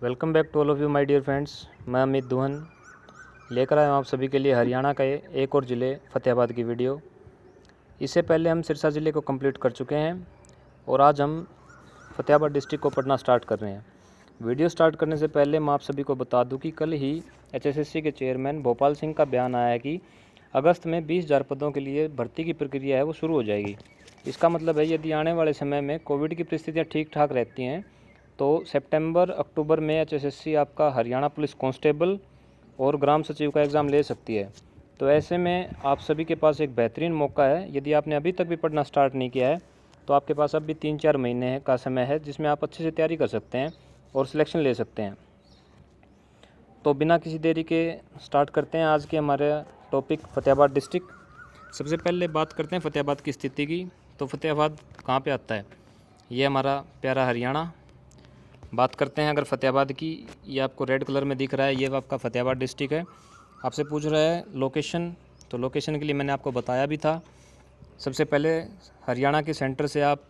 Welcome back to all of you my dear friends. मैं अमित दुहन लेकर आया हूँ आप सभी के लिए हरियाणा का एक और ज़िले फ़तेहाबाद की वीडियो। इससे पहले हम सिरसा ज़िले को कंप्लीट कर चुके हैं और आज हम फ़तेहाबाद डिस्ट्रिक्ट को पढ़ना स्टार्ट कर रहे हैं। वीडियो स्टार्ट करने से पहले मैं आप सभी को बता दूं कि कल ही HSSC के चेयरमैन भोपाल सिंह का बयान आया है कि अगस्त में 20,000 पदों के लिए भर्ती की प्रक्रिया है वो शुरू हो जाएगी। इसका मतलब है यदि आने वाले समय में कोविड की परिस्थितियाँ ठीक ठाक रहती हैं तो सितंबर अक्टूबर में HSSC आपका हरियाणा पुलिस कांस्टेबल और ग्राम सचिव का एग्ज़ाम ले सकती है। तो ऐसे में आप सभी के पास एक बेहतरीन मौका है। यदि आपने अभी तक भी पढ़ना स्टार्ट नहीं किया है तो आपके पास अब भी 3-4 महीने का समय है जिसमें आप अच्छे से तैयारी कर सकते हैं और सिलेक्शन ले सकते हैं। तो बिना किसी देरी के स्टार्ट करते हैं आज के हमारे टॉपिक फ़तेहाबाद डिस्ट्रिक्ट। सबसे पहले बात करते हैं फ़तेहाबाद की स्थिति की। तो फ़तेहाबाद कहाँ पे आता है? ये हमारा प्यारा हरियाणा। बात करते हैं अगर फ़तेहाबाद की, ये आपको रेड कलर में दिख रहा है, ये आपका फ़तेहाबाद डिस्ट्रिक्ट है। आपसे पूछ रहा है लोकेशन, तो लोकेशन के लिए मैंने आपको बताया भी था। सबसे पहले हरियाणा के सेंटर से आप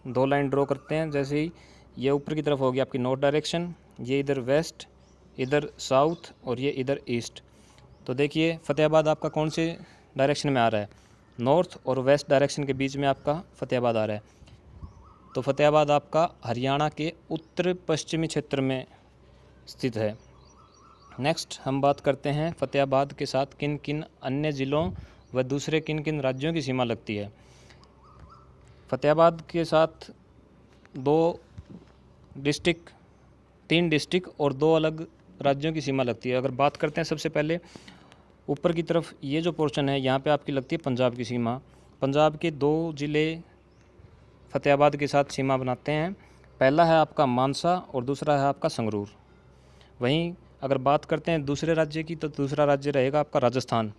2 लाइन ड्रॉ करते हैं। जैसे ही ये ऊपर की तरफ होगी आपकी नॉर्थ डायरेक्शन, ये इधर वेस्ट, इधर साउथ और ये इधर ईस्ट। तो देखिए फ़तेहाबाद आपका कौन से डायरेक्शन में आ रहा है? नॉर्थ और वेस्ट डायरेक्शन के बीच में आपका फ़तेहाबाद आ रहा है। तो फ़तेहाबाद आपका हरियाणा के उत्तर पश्चिमी क्षेत्र में स्थित है। नेक्स्ट हम बात करते हैं फ़तेहाबाद के साथ किन किन अन्य ज़िलों व दूसरे किन किन राज्यों की सीमा लगती है। फ़तेहाबाद के साथ 3 डिस्ट्रिक्ट और 2 अलग राज्यों की सीमा लगती है। अगर बात करते हैं सबसे पहले ऊपर की तरफ, ये जो पोर्शन है यहाँ पे आपकी लगती है पंजाब की सीमा। पंजाब के 2 ज़िले फ़तेहाबाद के साथ सीमा बनाते हैं। पहला है आपका मानसा और दूसरा है आपका संगरूर। वहीं अगर बात करते हैं दूसरे राज्य की, तो दूसरा राज्य रहेगा आपका राजस्थान।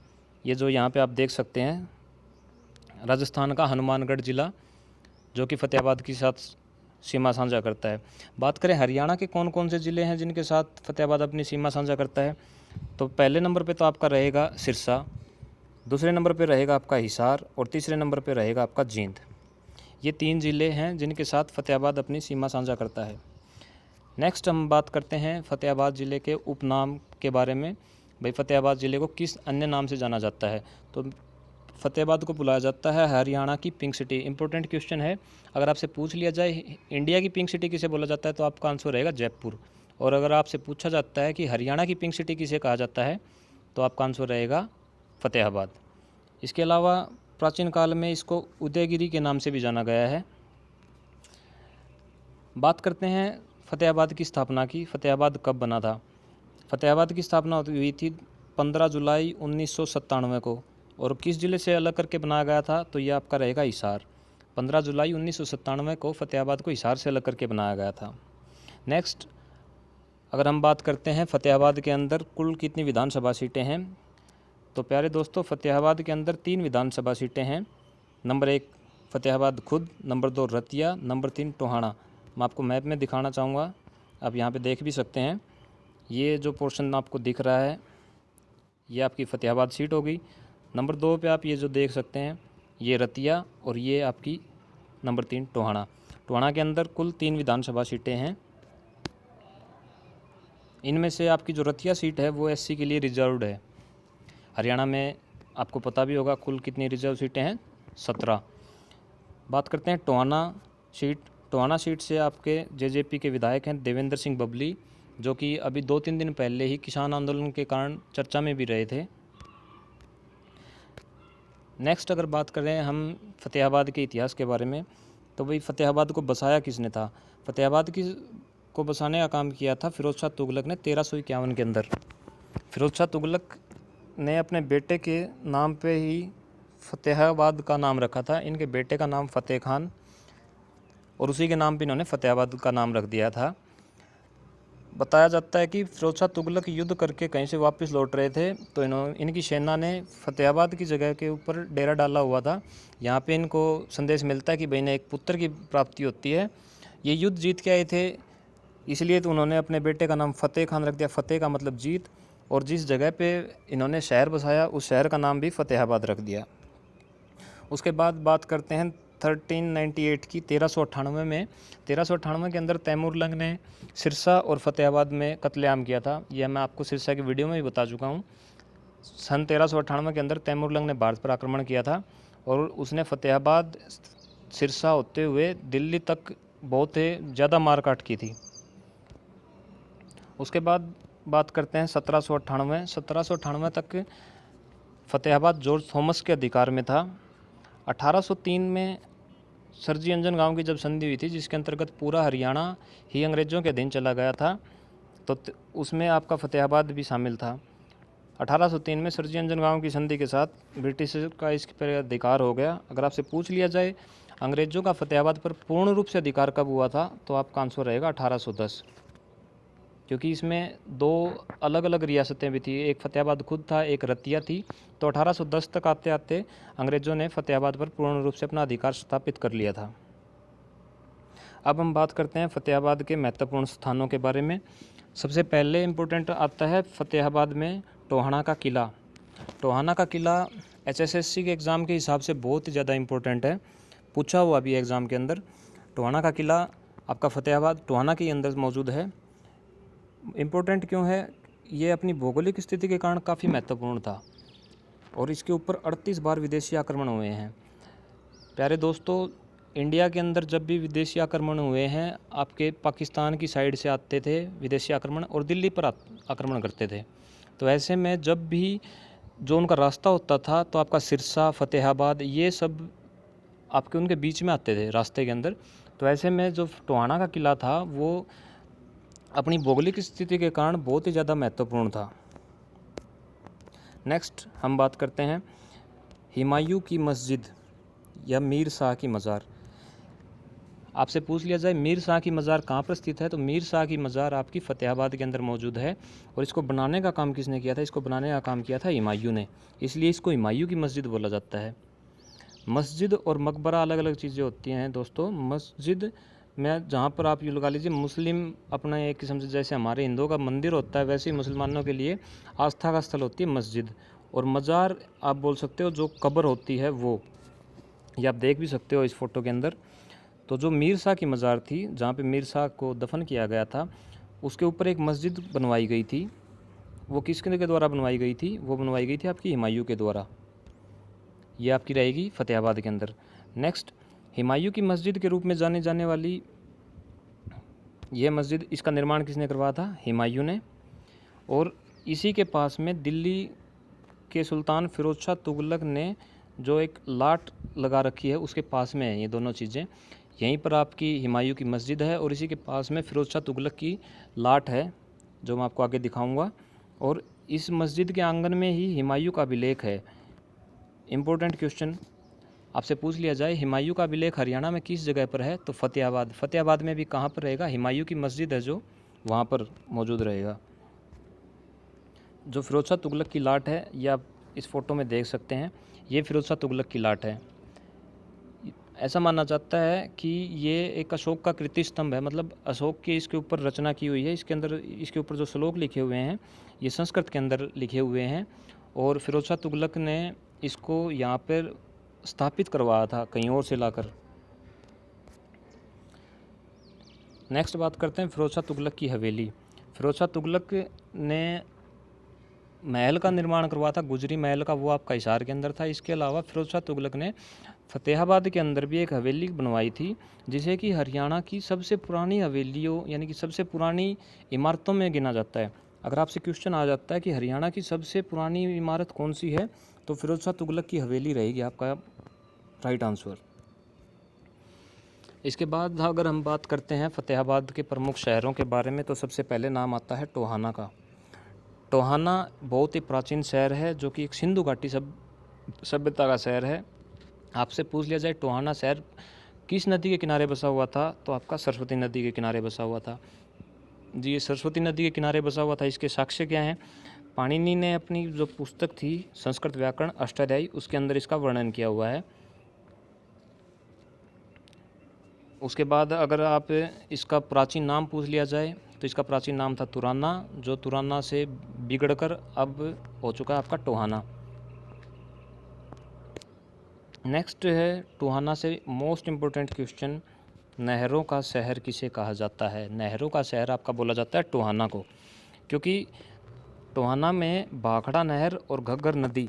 ये जो यहाँ पे आप देख सकते हैं, राजस्थान का हनुमानगढ़ ज़िला जो कि फ़तेहाबाद के साथ सीमा साझा करता है। बात करें हरियाणा के कौन कौन से ज़िले हैं जिनके साथ फ़तेहाबाद अपनी सीमा साझा करता है, तो पहले नंबर पे तो आपका रहेगा सिरसा, दूसरे नंबर पे रहेगा आपका हिसार और तीसरे नंबर पे रहेगा आपका जींद। ये 3 ज़िले हैं जिनके साथ फ़तेहाबाद अपनी सीमा साझा करता है। नेक्स्ट हम बात करते हैं फ़तेहाबाद ज़िले के उपनाम के बारे में। भाई फ़तेहाबाद ज़िले को किस अन्य नाम से जाना जाता है? तो फ़तेहाबाद को बुलाया जाता है हरियाणा की पिंक सिटी। इंपॉर्टेंट क्वेश्चन है। अगर आपसे पूछ लिया जाए इंडिया की पिंक सिटी किसे बोला जाता है, तो आपका आंसर रहेगा जयपुर। और अगर आपसे पूछा जाता है कि हरियाणा की पिंक सिटी किसे कहा जाता है, तो आपका आंसर रहेगा फ़तेहाबाद। इसके अलावा प्राचीन काल में इसको उदयगिरी के नाम से भी जाना गया है। बात करते हैं फ़तेहाबाद की स्थापना की। फ़तेहाबाद कब बना था? फ़तेहाबाद की स्थापना हुई थी 15 जुलाई 1997 को। और किस ज़िले से अलग करके बनाया गया था? तो ये आपका रहेगा हिसार। 15 जुलाई 1997 को फ़तेहाबाद को हिसार से अलग करके बनाया गया था। नेक्स्ट अगर हम बात करते हैं फ़तेहाबाद के अंदर कुल कितनी विधानसभा सीटें हैं, तो प्यारे दोस्तों फ़तेहाबाद के अंदर 3 विधानसभा सीटें हैं। नंबर 1 फ़तेहाबाद खुद, नंबर 2 रतिया, नंबर 3 टोहाना। मैं आपको मैप में दिखाना चाहूँगा, आप यहाँ पे देख भी सकते हैं। ये जो पोर्शन आपको दिख रहा है ये आपकी फ़तेहाबाद सीट होगी। नंबर 2 पे आप ये जो देख सकते हैं ये रतिया और ये आपकी नंबर 3 टोहाना। टोहाना के अंदर कुल 3 विधानसभा सीटें हैं। इनमें से आपकी जो रतिया सीट है वो SC के लिए रिजर्व्ड है। हरियाणा में आपको पता भी होगा कुल कितनी रिजर्व सीटें हैं, 17। बात करते हैं टोहाना सीट। टोहाना सीट से आपके JJP के विधायक हैं देवेंद्र सिंह बबली, जो कि अभी 2-3 दिन पहले ही किसान आंदोलन के कारण चर्चा में भी रहे थे। नेक्स्ट अगर बात करें हम फ़तेहाबाद के इतिहास के बारे में, तो भाई फ़तेहाबाद को बसाया किसने था? फ़तेहाबाद को बसाने का काम किया था फिरोज़ शाह तुगलक ने 1351 के अंदर। फिरोज़ शाह तुगलक ने अपने बेटे के नाम पे ही फ़तेहाबाद का नाम रखा था। इनके बेटे का नाम फ़तेह खान और उसी के नाम पे इन्होंने फ़तेहाबाद का नाम रख दिया था। बताया जाता है कि फिरोज़ शाह तुगलक युद्ध करके कहीं से वापस लौट रहे थे तो इनकी सेना ने फ़तेहाबाद की जगह के ऊपर डेरा डाला हुआ था। यहाँ पे इनको संदेश मिलता है कि भाई ने एक पुत्र की प्राप्ति होती है। ये युद्ध जीत के आए थे, इसलिए तो उन्होंने अपने बेटे का नाम फ़तेह खान रख दिया। फ़तेह का मतलब जीत, और जिस जगह पे इन्होंने शहर बसाया उस शहर का नाम भी फ़तेहाबाद रख दिया। उसके बाद बात करते हैं 1398 की 1398 में 1398 के अंदर तैमूरलंग ने सिरसा और फतेहाबाद में कत्लेआम किया था। यह मैं आपको सिरसा की वीडियो में भी बता चुका हूँ। सन 1398 के अंदर तैमूरलंग ने भारत पर आक्रमण किया था और उसने फतेहाबाद, सिरसा होते हुए दिल्ली तक बहुत ज़्यादा मारकाट की थी। उसके बाद बात करते हैं 1798 तक फतेहाबाद जॉर्ज थॉमस के अधिकार में था। 1803 में सरजी अंजन गांव की जब संधि हुई थी, जिसके अंतर्गत पूरा हरियाणा ही अंग्रेज़ों के अधीन चला गया था, तो उसमें आपका फतेहाबाद भी शामिल था। 1803 में सरजी अंजन गांव की संधि के साथ ब्रिटिश का इस पर अधिकार हो गया। अगर आपसे पूछ लिया जाए अंग्रेज़ों का फतेहाबाद पर पूर्ण रूप से अधिकार कब हुआ था, तो आपका आंसर रहेगा 1810, क्योंकि इसमें दो अलग अलग रियासतें भी थी, एक फतेहाबाद खुद था, एक रतिया थी। तो 1810 तक आते आते अंग्रेज़ों ने फतेहाबाद पर पूर्ण रूप से अपना अधिकार स्थापित कर लिया था। अब हम बात करते हैं फतेहाबाद के महत्वपूर्ण स्थानों के बारे में। सबसे पहले इम्पोर्टेंट आता है फतेहाबाद में टोहाना का किला। टोहाना का किला HSSC के एग्ज़ाम के हिसाब से बहुत ही ज़्यादा इम्पोर्टेंट है, पूछा हुआ भी एग्ज़ाम के अंदर। टोहाना का किला आपका फतेहाबाद टोहाना के अंदर मौजूद है। इम्पोर्टेंट क्यों है? ये अपनी भौगोलिक स्थिति के कारण काफ़ी महत्वपूर्ण था और इसके ऊपर 38 बार विदेशी आक्रमण हुए हैं। प्यारे दोस्तों, इंडिया के अंदर जब भी विदेशी आक्रमण हुए हैं, आपके पाकिस्तान की साइड से आते थे विदेशी आक्रमण और दिल्ली पर आक्रमण करते थे। तो ऐसे में जब भी जो उनका रास्ता होता था, तो आपका सिरसा, फतेहाबाद, ये सब आपके उनके बीच में आते थे रास्ते के अंदर। तो ऐसे में जो टोहाना का किला था वो अपनी भौगोलिक स्थिति के कारण बहुत ही ज़्यादा महत्वपूर्ण था। नेक्स्ट हम बात करते हैं हुमायूं की मस्जिद या मीर शाह की मज़ार। आपसे पूछ लिया जाए मीर शाह की मज़ार कहाँ पर स्थित है, तो मीर शाह की मज़ार आपकी फतेहाबाद के अंदर मौजूद है। और इसको बनाने का काम किसने किया था? इसको बनाने का काम किया था हुमायूं ने, इसलिए इसको हुमायूं की मस्जिद बोला जाता है। मस्जिद और मकबरा अलग अलग चीज़ें होती हैं दोस्तों। मस्जिद में जहाँ पर आप ये लगा लीजिए मुस्लिम अपना एक किस्म से, जैसे हमारे हिंदुओं का मंदिर होता है, वैसे ही मुसलमानों के लिए आस्था का स्थल होती है मस्जिद। और मज़ार आप बोल सकते हो जो कब्र होती है वो, ये आप देख भी सकते हो इस फ़ोटो के अंदर। तो जो मीर शाह की मज़ार थी, जहाँ पे मीर शाह को दफन किया गया था, उसके ऊपर एक मस्जिद बनवाई गई थी। वो किसके द्वारा बनवाई गई थी? वो बनवाई गई थी आपकी हुमायूं के द्वारा। ये आपकी रहेगी फतेहाबाद के अंदर। नेक्स्ट, हुमायूं की मस्जिद के रूप में जाने जाने वाली ये मस्जिद, इसका निर्माण किसने करवाया था? हुमायूं ने। और इसी के पास में दिल्ली के सुल्तान फिरोज शाह तुगलक ने जो एक लाट लगा रखी है, उसके पास में है ये दोनों चीज़ें। यहीं पर आपकी हुमायूं की मस्जिद है और इसी के पास में फिरोज शाह तुगलक की लाट है, जो मैं आपको आगे दिखाऊंगा। और इस मस्जिद के आंगन में ही हुमायूं का अभिलेख है। इम्पोर्टेंट क्वेश्चन आपसे पूछ लिया जाए हुमायूं का अभिलेख हरियाणा में किस जगह पर है, तो फतेहाबाद। फतेहाबाद में भी कहाँ पर रहेगा? हुमायूं की मस्जिद है जो वहाँ पर मौजूद रहेगा। जो फिरोज शाह तुगलक की लाट है, ये आप इस फ़ोटो में देख सकते हैं, ये फिरोज शाह तुगलक की लाट है। ऐसा माना जाता है कि ये एक अशोक का कृति स्तंभ है, मतलब अशोक की इसके ऊपर रचना की हुई है। इसके अंदर, इसके ऊपर जो श्लोक लिखे हुए हैं, ये संस्कृत के अंदर लिखे हुए हैं। और फिरोज शाह तुगलक ने इसको यहाँ पर स्थापित करवाया था कहीं और से लाकर। नेक्स्ट बात करते हैं फिरोज शाह तुगलक की हवेली। फिरोज शाह तुगलक ने महल का निर्माण करवाया था, गुजरी महल का, वो आपका हिसार के अंदर था। इसके अलावा फिरोज शाह तुगलक ने फतेहाबाद के अंदर भी एक हवेली बनवाई थी, जिसे कि हरियाणा की सबसे पुरानी हवेलियों यानी कि सबसे पुरानी इमारतों में गिना जाता है। अगर आपसे क्वेश्चन आ जाता है कि हरियाणा की सबसे पुरानी इमारत कौन सी है, तो फिरोज शाह तुगलक की हवेली रहेगी आपका राइट आंसर। इसके बाद अगर हम बात करते हैं फतेहाबाद के प्रमुख शहरों के बारे में, तो सबसे पहले नाम आता है टोहाना का। टोहाना बहुत ही प्राचीन शहर है, जो कि एक सिंधु घाटी सभ्यता का शहर है। आपसे पूछ लिया जाए टोहाना शहर किस नदी के किनारे बसा हुआ था, तो आपका सरस्वती नदी के किनारे बसा हुआ था। जी, ये सरस्वती नदी के किनारे बसा हुआ था। इसके साक्ष्य क्या हैं? पाणिनि ने अपनी जो पुस्तक थी संस्कृत व्याकरण अष्टाध्यायी, उसके अंदर इसका वर्णन किया हुआ है। उसके बाद अगर आप इसका प्राचीन नाम पूछ लिया जाए, तो इसका प्राचीन नाम था तुराना, जो तुराना से बिगड़कर अब हो चुका है आपका टोहाना। नेक्स्ट है टोहाना से मोस्ट इम्पोर्टेंट क्वेश्चन, नहरों का शहर किसे कहा जाता है? नहरों का शहर आपका बोला जाता है टोहाना को, क्योंकि टोहाना में भाखड़ा नहर और घग्गर नदी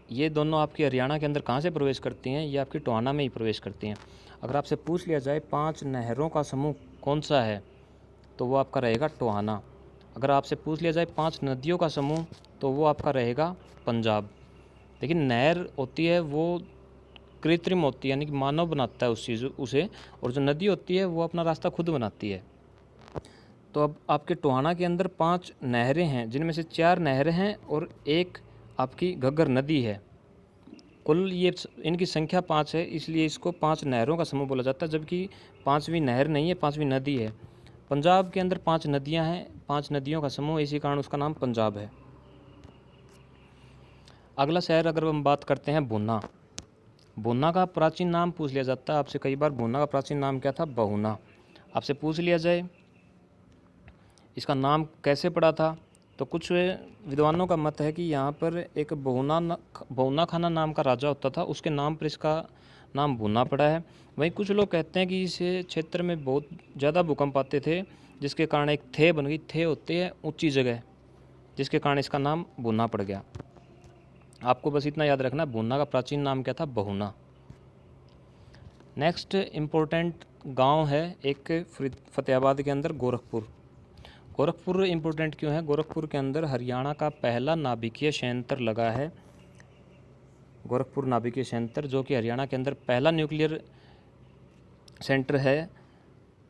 ये दोनों आपकी हरियाणा के अंदर कहाँ से प्रवेश करती हैं? ये आपकी टोहाना में ही प्रवेश करती हैं। अगर आपसे पूछ लिया जाए 5 नहरों का समूह कौन सा है, तो वो आपका रहेगा टोहाना। अगर आपसे पूछ लिया जाए 5 नदियों का समूह, तो वो आपका रहेगा पंजाब। लेकिन नहर होती है वो कृत्रिम होती है, यानी कि मानव बनाता है उसे, और जो नदी होती है वो अपना रास्ता खुद बनाती है। तो अब आपके टोहाना के अंदर 5 नहरें हैं, जिनमें से 4 नहरें हैं और एक आपकी घग्गर नदी है। कुल ये इनकी संख्या 5 है, इसलिए इसको 5 नहरों का समूह बोला जाता है, जबकि 5वीं नहर नहीं है, 5वीं नदी है। पंजाब के अंदर 5 नदियां हैं, 5 नदियों का समूह, इसी कारण उसका नाम पंजाब है। अगला शहर अगर हम बात करते हैं भूना। भूना का प्राचीन नाम पूछ लिया जाता है आपसे कई बार, भूना का प्राचीन नाम क्या था? बहुना। आपसे पूछ लिया जाए इसका नाम कैसे पड़ा था, तो कुछ विद्वानों का मत है कि यहाँ पर एक बहुना खाना नाम का राजा होता था, उसके नाम पर इसका नाम भूना पड़ा है। वहीं कुछ लोग कहते हैं कि इस क्षेत्र में बहुत ज़्यादा भूकंप आते थे, जिसके कारण एक थे बन गई। थे होते हैं ऊंची जगह, जिसके कारण इसका नाम भूना पड़ गया। आपको बस इतना याद रखना, भूना का प्राचीन नाम क्या था? बहुना। नेक्स्ट इम्पोर्टेंट गांव है एक फतेहाबाद के अंदर, गोरखपुर। गोरखपुर इम्पोर्टेंट क्यों है? गोरखपुर के अंदर हरियाणा का पहला नाभिकीय संयंत्र लगा है। गोरखपुर नाभिकीय संयंत्र, जो कि हरियाणा के अंदर पहला न्यूक्लियर सेंटर है।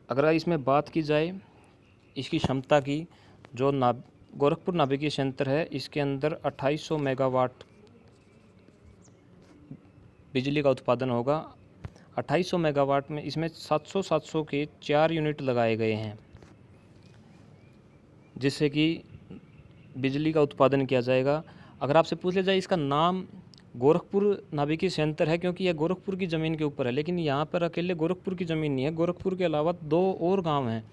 अगर इसमें बात की जाए इसकी क्षमता की, जो गोरखपुर नाभिकीय संयंत्र है, इसके अंदर 2800 मेगावाट बिजली का उत्पादन होगा। 2800 मेगावाट में इसमें 700 के 4 यूनिट लगाए गए हैं, जिससे कि बिजली का उत्पादन किया जाएगा। अगर आपसे पूछ लिया जाए इसका नाम गोरखपुर नाभिकीय संयंत्र है, क्योंकि यह गोरखपुर की ज़मीन के ऊपर है, लेकिन यहाँ पर अकेले गोरखपुर की ज़मीन नहीं है। गोरखपुर के अलावा 2 और गांव हैं,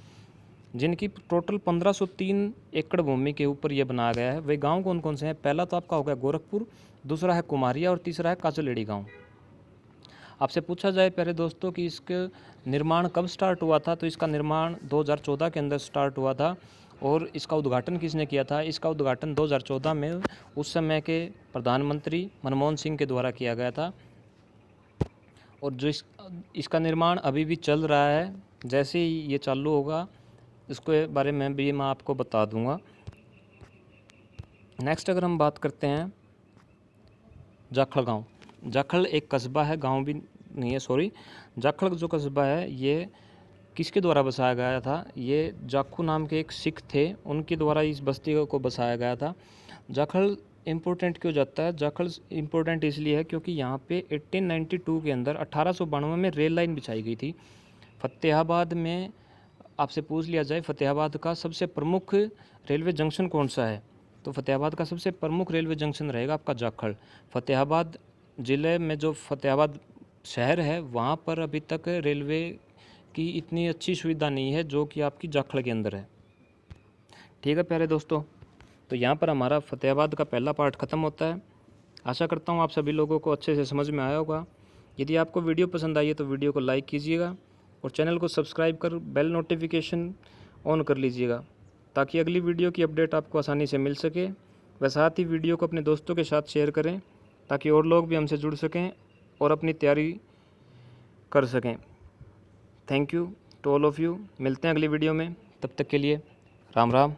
जिनकी टोटल 1503 एकड़ भूमि के ऊपर यह बनाया गया है। वे गांव कौन कौन से हैं? पहला तो आपका हो गया गोरखपुर, दूसरा है कुमारिया और तीसरा है काचलेड़ी गाँव। आपसे पूछा जाए प्यारे दोस्तों कि इसका निर्माण कब स्टार्ट हुआ था, तो इसका निर्माण 2014 के अंदर स्टार्ट हुआ था। और इसका उद्घाटन किसने किया था? इसका उद्घाटन 2014 में उस समय के प्रधानमंत्री मनमोहन सिंह के द्वारा किया गया था। और जो इसका निर्माण अभी भी चल रहा है, जैसे ही ये चालू होगा इसके बारे में भी मैं आपको बता दूंगा। नेक्स्ट अगर हम बात करते हैं जाखड़ गांव। जाखड़ एक कस्बा है, गांव भी नहीं है, सॉरी। जाखड़ जो कस्बा है ये किसके द्वारा बसाया गया था? ये जाखू नाम के एक सिख थे, उनके द्वारा इस बस्ती को बसाया गया था। जाखड़ इम्पोर्टेंट क्यों जाता है? जाखड़ इम्पोर्टेंट इसलिए है क्योंकि यहाँ पे 1892 के अंदर 1892 में रेल लाइन बिछाई गई थी। फतेहाबाद में आपसे पूछ लिया जाए फतेहाबाद का सबसे प्रमुख रेलवे जंक्शन कौन सा है, तो फतेहाबाद का सबसे प्रमुख रेलवे जंक्शन रहेगा आपका जाखड़। फतेहाबाद ज़िले में जो फतेहाबाद शहर है, वहाँ पर अभी तक रेलवे की इतनी अच्छी सुविधा नहीं है जो कि आपकी जाखड़ के अंदर है। ठीक है प्यारे दोस्तों, तो यहाँ पर हमारा फतेहाबाद का पहला पार्ट ख़त्म होता है। आशा करता हूँ आप सभी लोगों को अच्छे से समझ में आया होगा। यदि आपको वीडियो पसंद आई है तो वीडियो को लाइक कीजिएगा और चैनल को सब्सक्राइब कर बेल नोटिफिकेशन ऑन कर लीजिएगा, ताकि अगली वीडियो की अपडेट आपको आसानी से मिल सके। व साथ ही वीडियो को अपने दोस्तों के साथ शेयर करें, ताकि और लोग भी हमसे जुड़ सकें और अपनी तैयारी कर सकें। Thank you to all of you. मिलते हैं अगली वीडियो में, तब तक के लिए राम राम।